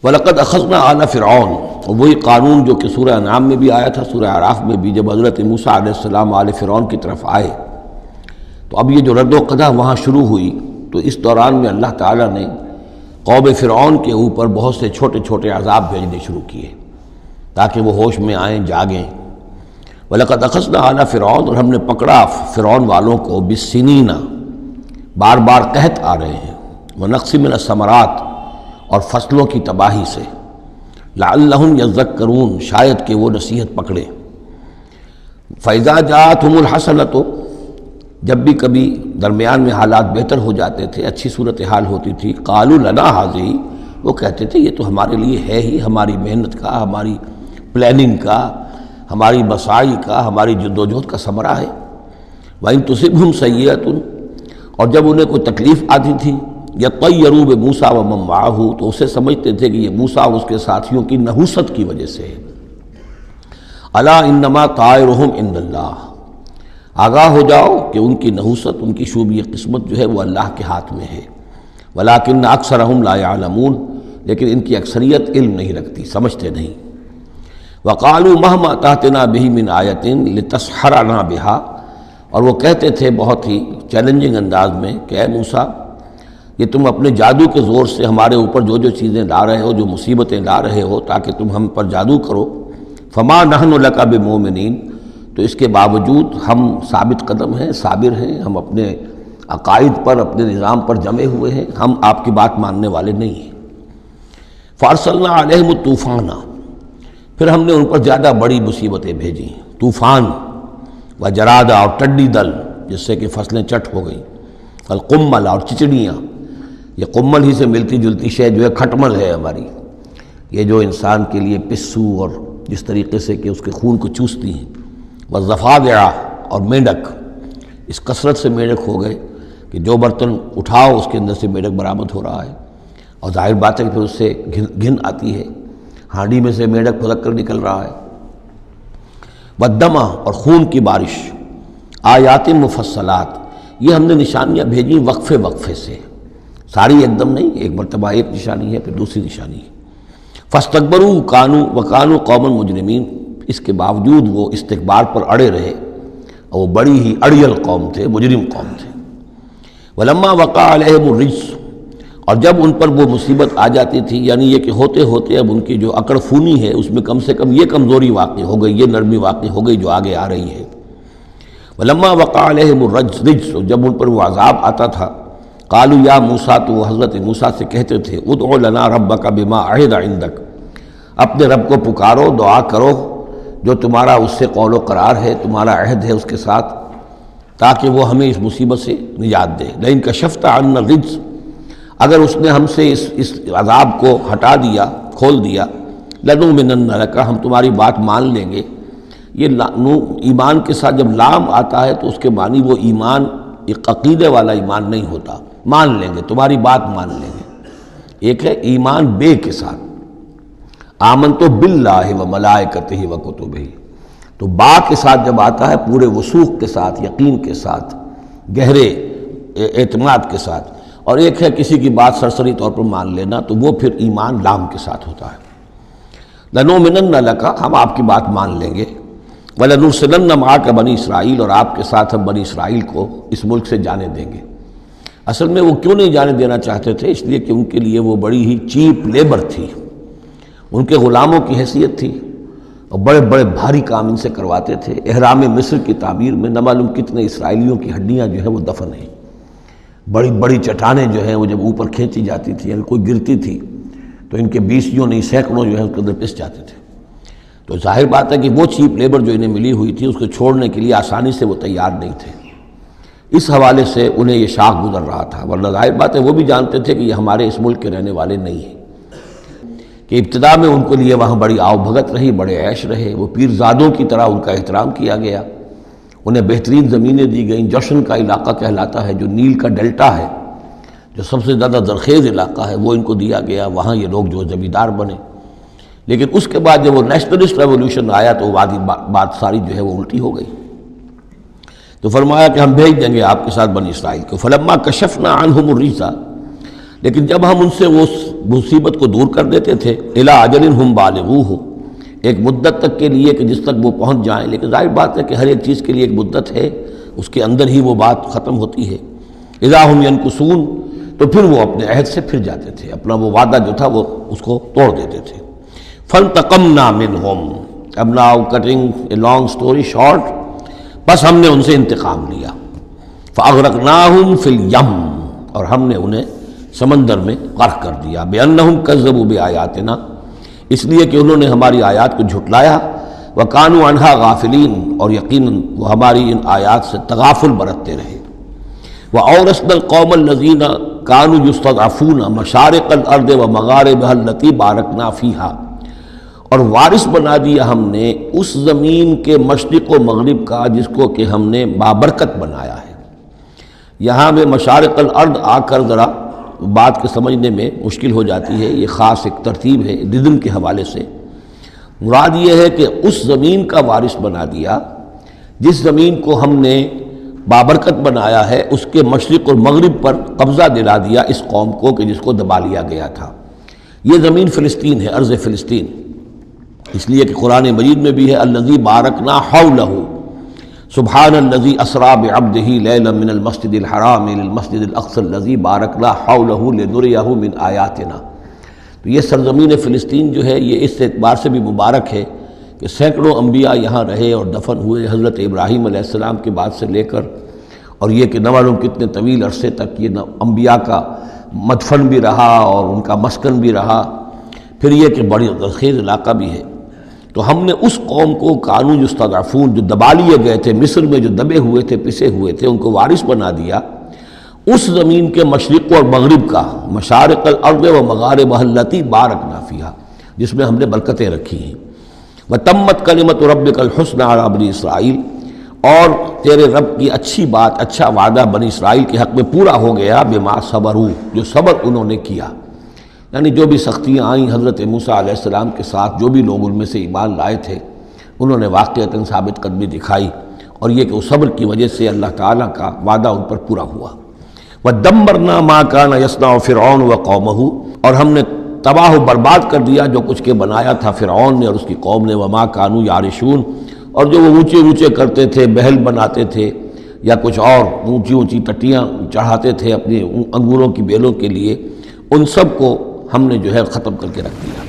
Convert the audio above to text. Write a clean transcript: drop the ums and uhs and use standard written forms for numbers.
وَلَقَدْ أَخَذْنَا آلَ فِرْعَوْنَ، اور وہی قانون جو کہ سورہ انعام میں بھی آیا تھا، سورہ اعراف میں بھی، جب حضرت موسیٰ علیہ السلام آل فرعون کی طرف آئے تو اب یہ جو رد و قدح وہاں شروع ہوئی، تو اس دوران میں اللہ تعالیٰ نے قوم فرعون کے اوپر بہت سے چھوٹے چھوٹے عذاب بھیجنے شروع کیے تاکہ وہ ہوش میں آئیں، جاگیں۔ وَلَقَدْ أَخَذْنَا آلَ فِرْعَوْنَ، اور ہم نے پکڑا فرعون والوں کو، بِالسِّنِينَ، بار بار قحط آ رہے ہیں، وَنَقْصٍ مِّنَ الثَّمَرَاتِ، اور فصلوں کی تباہی سے، لَعَلَّهُمْ يَذَّكَّرُونَ، شاید کہ وہ نصیحت پکڑے۔ فَإِذَا جَاءَتْهُمُ الْحَسَنَةُ، جب بھی کبھی درمیان میں حالات بہتر ہو جاتے تھے، اچھی صورتحال ہوتی تھی، قَالُوا لَنَا هَٰذِهِ، وہ کہتے تھے یہ تو ہمارے لیے ہے ہی، ہماری محنت کا، ہماری پلاننگ کا، ہماری مساعی کا، ہماری جدوجہد کا ثمرہ ہے۔ وَإِن تُصِبْهُمْ سَيِّئَةٌ، اور جب انہیں کوئی تکلیف آتی تھی، يَطَّيَّرُوا بِمُوسَىٰ وَمَن مَّعَهُ، تو اسے سمجھتے تھے کہ یہ موسیٰ اور اس کے ساتھیوں کی نحوست کی وجہ سے ہے۔ أَلَا إِنَّمَا طَائِرُهُمْ عِندَ اللَّهِ، آگاہ ہو جاؤ کہ ان کی نحوست، ان کی شوبی قسمت جو ہے وہ اللہ کے ہاتھ میں ہے۔ وَلَٰكِنَّ أَكْثَرَهُمْ لَا يَعْلَمُونَ، لیکن ان کی اکثریت علم نہیں رکھتی، سمجھتے نہیں۔ وَقَالُوا مَهْمَا تَأْتِنَا بِهِ مِنْ آيَةٍ لِتَسْحَرَنَا بِهَا، اور وہ کہتے تھے بہت ہی چیلنجنگ انداز میں کہ اے موسیٰ، یہ تم اپنے جادو کے زور سے ہمارے اوپر جو جو چیزیں لا رہے ہو، جو مصیبتیں لا رہے ہو تاکہ تم ہم پر جادو کرو، فَمَا نَحْنُ لَكَ بِمُؤْمِنِينَ، تو اس کے باوجود ہم ثابت قدم ہیں، صابر ہیں، ہم اپنے عقائد پر، اپنے نظام پر جمے ہوئے ہیں، ہم آپ کی بات ماننے والے نہیں ہیں۔ فَأَرْسَلْنَا عَلَيْهِمُ الطُّوفَانَ، پھر ہم نے ان پر زیادہ بڑی مصیبتیں بھیجیں، طوفان، وجرادہ، اور ٹڈی دل جس سے کہ فصلیں چٹ ہو گئیں، القمل، اور چچڑیاں، یہ قمل ہی سے ملتی جلتی شے جو ہے کھٹمل ہے ہماری، یہ جو انسان کے لیے پسو اور جس طریقے سے کہ اس کے خون کو چوستی ہیں، والضفادع، اور میںڈک، اس کثرت سے میںڈک ہو گئے کہ جو برتن اٹھاؤ اس کے اندر سے میںڈک برآمد ہو رہا ہے، اور ظاہر بات ہے کہ پھر اس سے گھن آتی ہے، ہانڈی میں سے میںڈک پھدک کر نکل رہا ہے۔ والدمع، اور خون کی بارش، آیات مفصلات، یہ ہم نے نشانیاں بھیجی وقفے وقفے سے، ساری ایک دم نہیں، ایک مرتبہ ایک نشانی ہے پھر دوسری نشانی ہے۔ فاستکبروا وکانوا قوما مجرمین، اس کے باوجود وہ استکبار پر اڑے رہے، اور وہ بڑی ہی اڑیل قوم تھے، مجرم قوم تھے۔ ولما وقع علیہم الرجس، اور جب ان پر وہ مصیبت آ جاتی تھی، یعنی یہ کہ ہوتے ہوتے اب ان کی جو اکڑ فونی ہے اس میں کم سے کم یہ کمزوری واقع ہو گئی، یہ نرمی واقع ہو گئی جو آگے آ رہی ہے۔ ولما وقع علیہم الرجس، جب ان پر وہ عذاب آتا تھا، قالوا یا موسیٰ، تو وہ حضرت موسیٰ سے کہتے تھے، ادع لنا ربک بما عہد عندک، اپنے رب کو پکارو، دعا کرو جو تمہارا اس سے قول و قرار ہے، تمہارا عہد ہے اس کے ساتھ، تاکہ وہ ہمیں اس مصیبت سے نجات دے۔ لئن کشفت عنا الرجس، اگر اس نے ہم سے اس عذاب کو ہٹا دیا، کھول دیا، لنؤمنن لک، ہم تمہاری بات مان لیں گے۔ یہ ایمان کے ساتھ جب لام آتا ہے تو اس کے معنی وہ ایمان ایک عقیدے والا ایمان نہیں ہوتا، مان لیں گے، تمہاری بات مان لیں گے۔ ایک ہے ایمان بے کے ساتھ، آمنت باللہ و ملائکتہ و کتبہ، تو با کے ساتھ جب آتا ہے پورے وثوق کے ساتھ، یقین کے ساتھ، گہرے اعتماد کے ساتھ، اور ایک ہے کسی کی بات سرسری طور پر مان لینا، تو وہ پھر ایمان لام کے ساتھ ہوتا ہے۔ لنؤمنن لک، ہم آپ کی بات مان لیں گے، وَلَنُرْسِلَنَّ مَعَكَ بنی اسرائیل، اور آپ کے ساتھ ہم بنی اسرائیل کو اس ملک سے جانے دیں گے۔ اصل میں وہ کیوں نہیں جانے دینا چاہتے تھے؟ اس لیے کہ ان کے لیے وہ بڑی ہی چیپ لیبر تھی، ان کے غلاموں کی حیثیت تھی، اور بڑے بڑے بھاری کام ان سے کرواتے تھے۔ احرام مصر کی تعمیر میں نہ معلوم کتنے اسرائیلیوں کی ہڈیاں جو ہیں وہ دفن ہیں، بڑی بڑی چٹانیں جو ہیں وہ جب اوپر کھینچی جاتی تھی، اگر کوئی گرتی تھی تو ان کے 20 نہیں سینکڑوں جو ہے اس کے اندر پس جاتے تھے۔ تو ظاہر بات ہے کہ وہ چیپ لیبر جو انہیں ملی ہوئی تھی اس کو چھوڑنے کے لیے آسانی سے وہ تیار نہیں تھے، اس حوالے سے انہیں یہ شاخ گزر رہا تھا، ورنہ ظاہر بات ہے وہ بھی جانتے تھے کہ یہ ہمارے اس ملک کے رہنے والے نہیں ہیں، کہ ابتدا میں ان کے لیے وہاں بڑی آؤ بھگت رہی، بڑے عیش رہے، وہ پیرزادوں کی طرح ان کا احترام کیا گیا، انہیں بہترین زمینیں دی گئیں۔ جوشن کا علاقہ کہلاتا ہے جو نیل کا ڈیلٹا ہے، جو سب سے زیادہ زرخیز علاقہ ہے، وہ ان کو دیا گیا، وہاں یہ لوگ جو زمیندار بنے۔ لیکن اس کے بعد جب وہ نیشنلسٹ ریولوشن آیا تو بات ساری جو ہے وہ الٹی ہو گئی، تو فرمایا کہ ہم بھیج دیں گے آپ کے ساتھ بنی اسرائیل کو۔ فلما کشفنا عنہم الرجس، لیکن جب ہم ان سے وہ مصیبت کو دور کر دیتے تھے، الی اجل ہم بالغوہ، ایک مدت تک کے لیے کہ جس تک وہ پہنچ جائیں، لیکن ظاہر بات ہے کہ ہر ایک چیز کے لیے ایک مدت ہے، اس کے اندر ہی وہ بات ختم ہوتی ہے۔ اذا ہم ینکثون، تو پھر وہ اپنے عہد سے پھر جاتے تھے، اپنا وہ وعدہ جو تھا وہ اس کو توڑ دیتے تھے۔ فانتقمنا منہم، اب now cutting a long story short, بس ہم نے ان سے انتقام لیا۔ فاغرقناہم فی الیم، اور ہم نے انہیں سمندر میں غرق کر دیا، بانہم کذبوا بآیاتنا، اس لیے کہ انہوں نے ہماری آیات کو جھٹلایا، وکانوا عنہا غافلین، اور یقیناً وہ ہماری ان آیات سے تغافل برتتے رہے۔ وَأَوْرَثْنَا الْقَوْمَ الَّذِينَ كَانُوا يُسْتَضْعَفُونَ مَشَارِقَ الْأَرْضِ وَمَغَارِبَهَا الَّتِي بَارَكْنَا فِيهَا، اور وارث بنا دیا ہم نے اس زمین کے مشرق و مغرب کا جس کو کہ ہم نے بابرکت بنایا ہے۔ یہاں میں مشارق الارض آ کر ذرا بات کے سمجھنے میں مشکل ہو جاتی ہے، یہ خاص ایک ترتیب ہے ردم کے حوالے سے۔ مراد یہ ہے کہ اس زمین کا وارث بنا دیا جس زمین کو ہم نے بابرکت بنایا ہے، اس کے مشرق اور مغرب پر قبضہ دلا دیا اس قوم کو کہ جس کو دبا لیا گیا تھا۔ یہ زمین فلسطین ہے، ارض فلسطین، اس لیے کہ قرآن مجید میں بھی ہے الذی بارکنا حولہ، سبحان الذی اسری بعبدہ لیلا من المسجد الحرام الی المسجد الاقصی الذی بارکنا حولہ لنریہ من آیاتنا۔ تو یہ سرزمین فلسطین جو ہے یہ اس اعتبار سے بھی مبارک ہے کہ سینکڑوں انبیاء یہاں رہے اور دفن ہوئے، حضرت ابراہیم علیہ السلام کے بعد سے لے کر، اور یہ کہ نہ معلوم کتنے طویل عرصے تک یہ انبیاء کا مدفن بھی رہا اور ان کا مسکن بھی رہا۔ پھر یہ کہ بڑی زرخیز علاقہ بھی ہے۔ تو ہم نے اس قوم کو کانوا یستضعفون، جو دبا لیے گئے تھے، مصر میں جو دبے ہوئے تھے، پسے ہوئے تھے، ان کو وارث بنا دیا اس زمین کے مشرق اور مغرب کا، مشارق الارض و مغاربها التی بارکنا فیہا، جس میں ہم نے برکتیں رکھی ہیں۔ وتمت کلمۃ ربک الحسنی علی بنی اسرائیل، اور تیرے رب کی اچھی بات، اچھا وعدہ بنی اسرائیل کے حق میں پورا ہو گیا، بما صبروا، جو صبر انہوں نے کیا، یعنی جو بھی سختیاں آئیں حضرت موسیٰ علیہ السلام کے ساتھ، جو بھی لوگ ان میں سے ایمان لائے تھے، انہوں نے واقعتاً ثابت قدمی دکھائی، اور یہ کہ اس صبر کی وجہ سے اللہ تعالیٰ کا وعدہ ان پر پورا ہوا۔ وَدَمَّرْنَا مَا كَانَ يَصْنَعُ فِرْعَوْنُ وَقَوْمُهُ، اور ہم نے تباہ و برباد کر دیا جو کچھ کہ بنایا تھا فرعون نے اور اس کی قوم نے، وَمَا كَانُوا يَعْرِشُونَ، اور جو وہ اونچے اونچے کرتے تھے، محل بناتے تھے یا کچھ اور اونچی اونچی ٹٹیاں چڑھاتے تھے اپنی انگوروں کی بیلوں کے لیے، ان سب کو ہم نے جو ہے ختم کر کے رکھ دیا۔